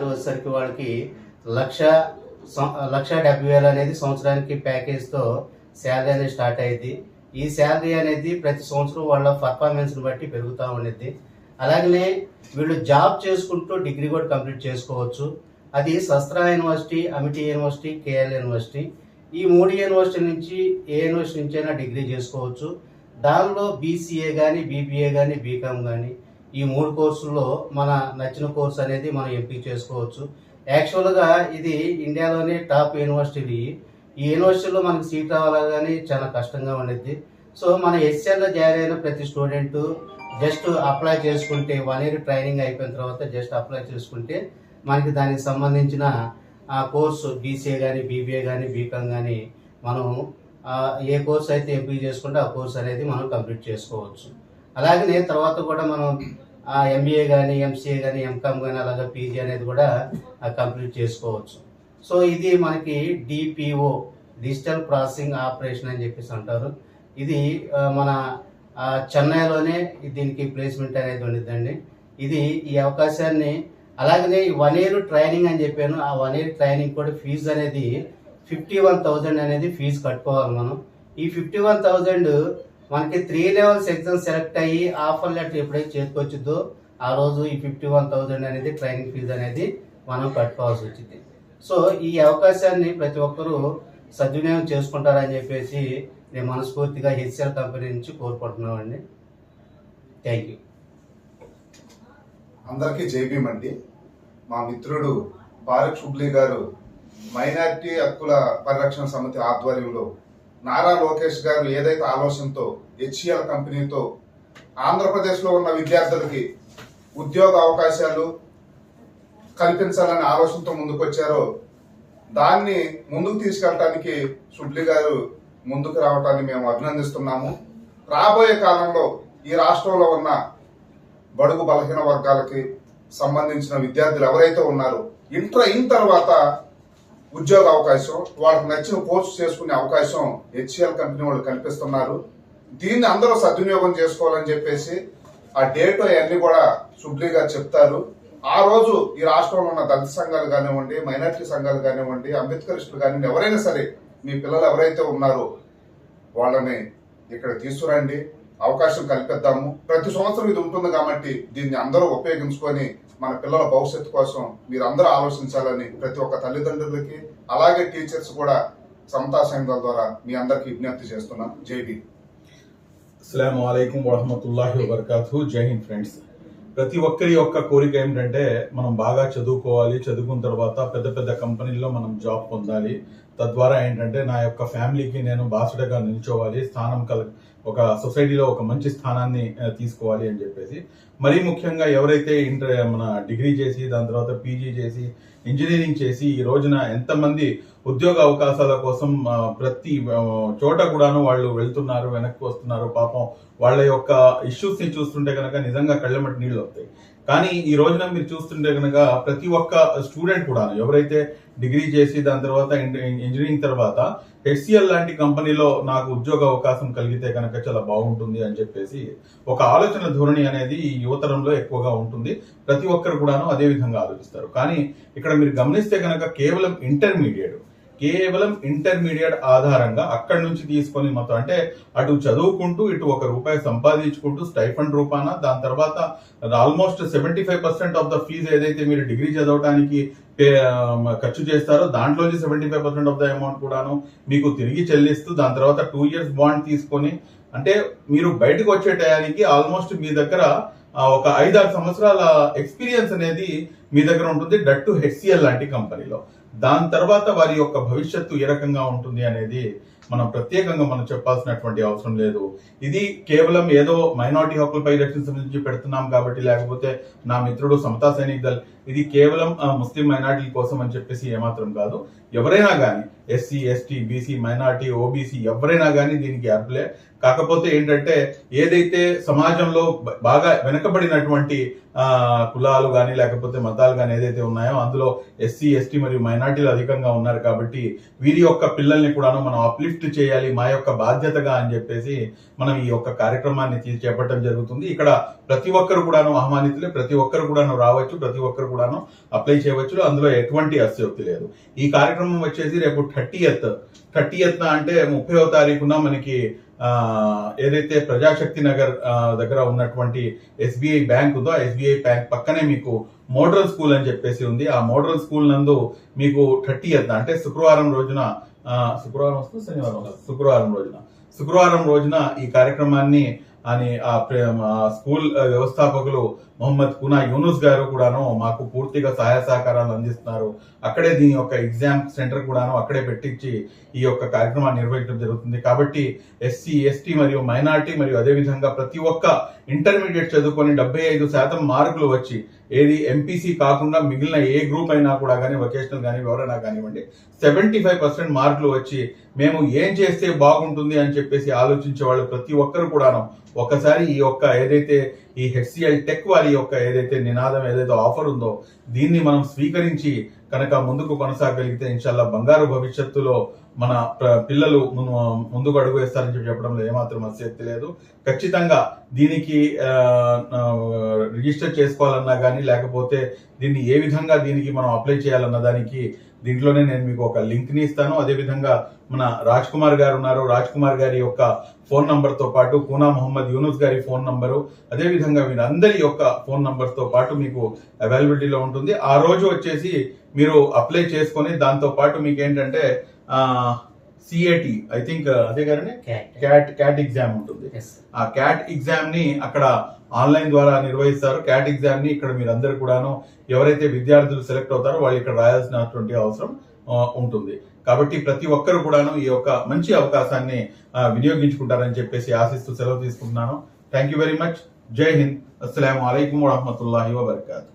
వచ్చేసరికి వాళ్ళకి లక్ష 1,70,000 అనేది సంవత్సరానికి ప్యాకేజ్తో శాలరీ అనేది స్టార్ట్ అయ్యింది. ఈ శాలరీ అనేది ప్రతి సంవత్సరం వాళ్ళ పర్ఫార్మెన్స్ని బట్టి పెరుగుతూ ఉండిద్ది. అలాగనే వీళ్ళు జాబ్ చేసుకుంటూ డిగ్రీ కూడా కంప్లీట్ చేసుకోవచ్చు. అది శస్త్ర university, Amity university, KL university, ఈ 3 యూనివర్సిటీ నుంచి ఏ యూనివర్సిటీ నుంచి అయినా డిగ్రీ చేసుకోవచ్చు. దానిలో బీసీఏ కానీ, బీబీఏ కానీ, బీకామ్ కానీ ఈ 3 కోర్సుల్లో మన నచ్చిన కోర్సు అనేది మనం ఎంపిక చేసుకోవచ్చు. యాక్చువల్గా ఇది ఇండియాలోనే టాప్ యూనివర్సిటీ. ఈ యూనివర్సిటీలో మనకి సీట్ రావాలి కానీ చాలా కష్టంగా ఉండిద్ది. సో మన హెచ్సిఎల్లో జాయిన్ అయిన ప్రతి స్టూడెంట్ జస్ట్ అప్లై చేసుకుంటే 1 ఇయర్ ట్రైనింగ్ అయిపోయిన తర్వాత జస్ట్ అప్లై చేసుకుంటే మనకి దానికి సంబంధించిన కోర్సు బీసీఏ కానీ, బీబీఏ కానీ, బీకామ్ కానీ మనం ఏ కోర్స్ అయితే ఎంపిక చేసుకుంటే ఆ కోర్స్ అనేది మనం కంప్లీట్ చేసుకోవచ్చు. అలాగనే తర్వాత కూడా మనం ఎంబీఏ కానీ, ఎంసీఏ కానీ, ఎంకామ్ కానీ అలాగే పీజీ అనేది కూడా కంప్లీట్ చేసుకోవచ్చు. సో ఇది మనకి డిపిఓ, డిజిటల్ ప్రాసెసింగ్ ఆపరేషన్ అని చెప్పేసి అంటారు. ఇది మన చెన్నైలోనే దీనికి ప్లేస్మెంట్ అనేది ఉండిద్దండి. ఇది ఈ అవకాశాన్ని అలాగనే 1 ఇయర్ ట్రైనింగ్ అని చెప్పాను. ఆ 1 ఇయర్ ట్రైనింగ్ కూడా ఫీజు అనేది 51,000 అనేది ఫీజు కట్టుకోవాలి మనం. ఈ 51,000 మనకి 3 లెవెల్స్ ఎగ్జామ్ సెలెక్ట్ అయ్యి ఆఫర్ లెటర్ ఎప్పుడైతే చేతికొచ్చిందో ఆ రోజు ఈ 51,000 అనేది ట్రైనింగ్ ఫీజు అనేది మనం కట్టుకోవాల్సి వచ్చింది. సో ఈ అవకాశాన్ని ప్రతి ఒక్కరూ సద్వినియోగం చేసుకుంటారని చెప్పేసి నేను మనస్ఫూర్తిగా హెచ్సిఎల్ కంపెనీ నుంచి కోరుకుంటున్నామండి. Thank you. అందరికీ జైభీమ్ అండి. మా మిత్రుడు బారక్ షుబ్లీ గారు మైనారిటీ హక్కుల పరిరక్షణ సమితి ఆధ్వర్యంలో నారా లోకేష్ గారు ఏదైతే ఆలోచనతో హెచ్సిఎల్ కంపెనీతో ఆంధ్రప్రదేశ్లో ఉన్న విద్యార్థులకి ఉద్యోగ అవకాశాలు కల్పించాలనే ఆలోచనతో ముందుకొచ్చారో దాన్ని ముందుకు తీసుకెళ్ళటానికి షుబ్లీ గారు ముందుకు రావటాన్ని మేము అభినందిస్తున్నాము. రాబోయే కాలంలో ఈ రాష్ట్రంలో ఉన్న బడుగు బలహీన వర్గాలకి సంబంధించిన విద్యార్థులు ఎవరైతే ఉన్నారో ఇంటర్ అయిన తర్వాత ఉద్యోగ అవకాశం, వాళ్ళకి నచ్చిన కోర్సు చేసుకునే అవకాశం హెచ్సిఎల్ కంపెనీ వాళ్ళు కల్పిస్తున్నారు. దీన్ని అందరూ సద్వినియోగం చేసుకోవాలని చెప్పేసి ఆ డేట్ అవన్నీ కూడా షుబ్లీ గారు చెప్తారు. ఆ రోజు ఈ రాష్ట్రంలో ఉన్న దళిత సంఘాలు కానివ్వండి, మైనారిటీ సంఘాలు కానివ్వండి, అంబేద్కరిస్టులు కానివ్వండి, ఎవరైనా సరే మీ పిల్లలు ఎవరైతే ఉన్నారో వాళ్ళని ఇక్కడ తీసుకురండి, అవకాశం కల్పిద్దాము. ప్రతి సంవత్సరం ఇది ఉంటుంది కాబట్టి దీన్ని అందరూ ఉపయోగించుకొని మన పిల్లల భవిష్యత్తు కోసం మీరు అందరూ ఆలోచించాలని ప్రతి ఒక్క తల్లిదండ్రులకి అలాగే టీచర్స్ కూడా సమతా సంఘాల ద్వారా మీ అందరికి విజ్ఞప్తి చేస్తున్నాం. జై భీమ్. అస్సలాము అలైకుం వరహమతుల్లాహి వబర్కాతుహు. జై హింద్ ఫ్రెండ్స్. ప్రతి ఒక్కరి యొక్క కోరిక ఏంటంటే మనం బాగా చదువుకోవాలి, చదువుకున్న తర్వాత పెద్ద పెద్ద కంపెనీల్లో మనం జాబ్ పొందాలి. తద్వారా ఏంటంటే నా యొక్క ఫ్యామిలీకి నేను బాసటగా నిల్చోవాలి, ఒక సొసైటీలో ఒక మంచి స్థానాన్ని తీసుకోవాలి అని చెప్పేసి. మరీ ముఖ్యంగా ఎవరైతే మన డిగ్రీ చేసి దాని తర్వాత పీజీ చేసి ఇంజనీరింగ్ చేసి ఈ రోజున ఎంతమంది ఉద్యోగ అవకాశాల కోసం ప్రతి చోట కూడాను వాళ్ళు వెళ్తున్నారు, వెనక్కి వస్తున్నారు. పాపం వాళ్ళ యొక్క ఇష్యూస్ ని చూస్తుంటే కనుక నిజంగా కళ్ళమటి నీళ్లు వస్తాయి. కానీ ఈ రోజున మీరు చూస్తుంటే కనుక ప్రతి ఒక్క స్టూడెంట్ కూడా ఎవరైతే డిగ్రీ చేసి దాని తర్వాత ఇంజనీరింగ్ తర్వాత హెచ్సిఎల్ లాంటి కంపెనీలో నాకు ఉద్యోగ అవకాశం కలిగితే కనుక చాలా బాగుంటుంది అని చెప్పేసి ఒక ఆలోచన ధోరణి అనేది ఈ యువతరంలో ఎక్కువగా ఉంటుంది. ప్రతి ఒక్కరు కూడాను అదే విధంగా ఆలోచిస్తారు. కానీ ఇక్కడ మీరు గమనిస్తే కనుక కేవలం ఇంటర్మీడియట్ ఆధారంగా అక్కడి నుంచి తీసుకొని మొత్తం అంటే అటు చదువుకుంటూ ఇటు ₹1 సంపాదించుకుంటూ స్టైఫండ్ రూపాన దాని తర్వాత ఆల్మోస్ట్ 75% ఆఫ్ ద ఫీజు ఏదైతే మీరు డిగ్రీ చదవడానికి ఖర్చు చేస్తారో దాంట్లోంచి 75% ఆఫ్ ద అమౌంట్ కూడాను మీకు తిరిగి చెల్లిస్తూ దాని తర్వాత 2 ఇయర్స్ బాండ్ తీసుకొని అంటే మీరు బయటకు వచ్చే టయానికి ఆల్మోస్ట్ మీ దగ్గర ఒక 5-6 సంవత్సరాల ఎక్స్పీరియన్స్ అనేది మీ దగ్గర ఉంటుంది, డట్ టు హెచ్సిఎల్ లాంటి కంపెనీలో. దాని తర్వాత వారి యొక్క భవిష్యత్తు ఏ రకంగా ఉంటుంది అనేది మనం ప్రత్యేకంగా మనం చెప్పాల్సినటువంటి అవసరం లేదు. ఇది కేవలం ఏదో మైనారిటీ హక్కుల పరిరక్షణ సంబంధించి పెడుతున్నాం కాబట్టి, లేకపోతే నా మిత్రుడు సమతా సైనిక్ దళ్, ఇది కేవలం ముస్లిం మైనారిటీల కోసం అని చెప్పేసి ఏమాత్రం కాదు. ఎవరైనా కానీ SC, ST, BC, minority, OBC ఎవరైనా కానీ దీనికి అప్లై. కాకపోతే ఏంటంటే ఏదైతే సమాజంలో బాగా వెనకబడినటువంటి కులాలు కానీ లేకపోతే మతాలు కానీ ఏదైతే ఉన్నాయో అందులో ఎస్సీ, ఎస్టీ మరియు మైనారిటీలు అధికంగా ఉన్నారు కాబట్టి వీరి యొక్క పిల్లల్ని కూడాను మనం అప్లిఫ్ట్ లిఫ్ట్ చేయాలి మా యొక్క బాధ్యతగా అని చెప్పేసి మనం ఈ యొక్క కార్యక్రమాన్ని చేపట్టడం జరుగుతుంది. ఇక్కడ ప్రతి ఒక్కరు కూడాను ఆహ్వానితులే, ప్రతి ఒక్కరు కూడాను రావచ్చు, ప్రతి ఒక్కరు కూడాను అప్లై చేయవచ్చు, అందులో ఎటువంటి అస్యోక్తి లేదు. ఈ కార్యక్రమం వచ్చేసి రేపు 30th అంటే 30వ తారీఖున మనకి ఏదైతే ప్రజాశక్తి నగర్ దగ్గర ఉన్నటువంటి SBI బ్యాంక్ ఉందో, SBI బ్యాంక్ పక్కనే మీకు మోడల్ స్కూల్ అని చెప్పేసి ఉంది. ఆ మోడల్ స్కూల్ నందు మీకు 30th అంటే శుక్రవారం రోజున శుక్రవారం రోజున ఈ కార్యక్రమాన్ని అని ఆ స్కూల్ వ్యవస్థాపకులు మొహమ్మద్ కునా యూనుస్ గారు కూడాను మాకు పూర్తిగా సహాయ సహకారాలు అందిస్తున్నారు. అక్కడే దీని యొక్క ఎగ్జామ్ సెంటర్ కూడాను అక్కడే పెట్టించి ఈ యొక్క కార్యక్రమాన్ని నిర్వహించడం జరుగుతుంది. కాబట్టి SC, ST మరియు మైనారిటీ మరియు అదేవిధంగా ప్రతి ఒక్క ఇంటర్మీడియట్ చదువుకొని 75% మార్కులు వచ్చి ఏది MPC కాకుండా మిగిలిన ఏ గ్రూప్ అయినా కూడా కానీ వొకేషనల్ కానీ ఎవరైనా కానివ్వండి 75% మార్కులు వచ్చి మేము ఏం చేస్తే బాగుంటుంది అని చెప్పేసి ఆలోచించే వాళ్ళు ప్రతి ఒక్కరు కూడాను ఒకసారి ఈ యొక్క ఏదైతే ఈ HCL టెక్ వారి యొక్క ఏదైతే నినాదం ఏదైతే ఆఫర్ ఉందో దీన్ని మనం స్వీకరించి కనుక ముందుకు కొనసాగలిగితే ఇన్షాల్లా బంగారు భవిష్యత్తులో మన పిల్లలు ముందుకు అడుగు వేస్తారని చెప్పడంలో ఏమాత్రం అస్యక్తి లేదు. ఖచ్చితంగా దీనికి రిజిస్టర్ చేసుకోవాలన్నా కానీ లేకపోతే దీన్ని ఏ విధంగా దీనికి మనం అప్లై చేయాలన్న దానికి దీంట్లోనే నేను మీకు ఒక లింక్ ని ఇస్తాను. అదేవిధంగా మన రాజ్ కుమార్ గారు ఉన్నారు, రాజ్ కుమార్ గారి యొక్క ఫోన్ నంబర్ తో పాటు కూనా మొహమ్మద్ యూనుస్ గారి ఫోన్ నంబరు, అదేవిధంగా వీరందరి యొక్క ఫోన్ నంబర్ తో పాటు మీకు అవైలబిలిటీలో ఉంటుంది. ఆ రోజు వచ్చేసి మీరు అప్లై చేసుకొని దాంతో పాటు మీకు ఏంటంటే CAT ఐ థింక్ అదే గానే క్యాట్ ఎగ్జామ్ ఉంటుంది. ఆ క్యాట్ ఎగ్జామ్ ని అక్కడ ఆన్లైన్ ద్వారా నిర్వహిస్తారు. క్యాట్ ఎగ్జామ్ ని ఇక్కడ మీరందరూ కూడాను ఎవరైతే విద్యార్థులు సెలెక్ట్ అవుతారో వాళ్ళు ఇక్కడ రాయాల్సినటువంటి అవసరం ఉంటుంది. కాబట్టి ప్రతి ఒక్కరు కూడాను ఈ యొక్క మంచి అవకాశాన్ని వినియోగించుకుంటారని చెప్పేసి ఆశిస్తూ సెలవు తీసుకుంటున్నాను. Thank you very much. జై హింద్. అస్సలాము అలైకుం వరహమతుల్లాహి వబరకాతుహు.